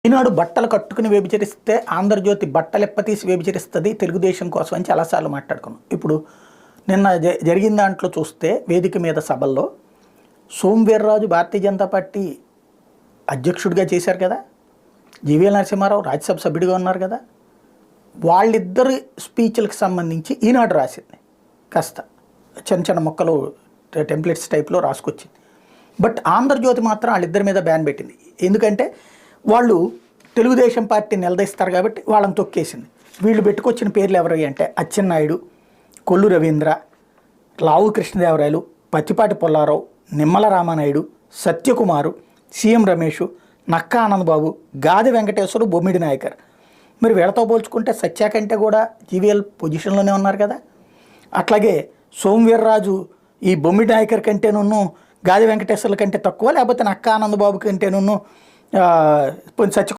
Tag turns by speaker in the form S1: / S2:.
S1: ఈనాడు బట్టలు కట్టుకుని వ్యభిచరిస్తే ఆంధ్రజ్యోతి బట్టలెప్పతీసి వ్యభిచరిస్తుంది తెలుగుదేశం కోసం అని చాలాసార్లు మాట్లాడుకున్నాం. ఇప్పుడు నిన్న జరిగిన దాంట్లో చూస్తే వేదిక మీద సభల్లో సోమవీర్రాజు భారతీయ జనతా పార్టీ అధ్యక్షుడిగా చేశారు కదా, జీవీఎల్ నరసింహారావు రాజ్యసభ సభ్యుడిగా ఉన్నారు కదా, వాళ్ళిద్దరు స్పీచ్లకు సంబంధించి ఈనాడు రాసింది. కాస్త చిన్న చిన్న మొక్కలు టెంప్లెట్స్ టైప్లో రాసుకొచ్చింది. బట్ ఆంధ్రజ్యోతి మాత్రం వాళ్ళిద్దరి మీద బ్యాన్ పెట్టింది. ఎందుకంటే వాళ్ళు తెలుగుదేశం పార్టీ నిలదీస్తారు కాబట్టి వాళ్ళని తొక్కేసింది. వీళ్ళు పెట్టుకొచ్చిన పేర్లు ఎవరవి అంటే అచ్చెన్నాయుడు, కొల్లు రవీంద్ర, లావు కృష్ణదేవరాయలు, పత్తిపాటి పుల్లారావు, నిమ్మల రామానాయుడు, సత్యకుమారు, సీఎం రమేష్, నక్కా ఆనందబాబు, గాది వెంకటేశ్వరు, బొమ్మిడి నాయకర్. మరి వీళ్ళతో పోల్చుకుంటే సత్య కంటే కూడా జీవీఎల్ పొజిషన్లోనే ఉన్నారు కదా. అట్లాగే సోమవీర్రాజు ఈ బొమ్మిడి నాయకర్ కంటేనూ గాది వెంకటేశ్వర్ల కంటే తక్కువ, లేకపోతే నక్కా ఆనందబాబు కంటేనూ సత్య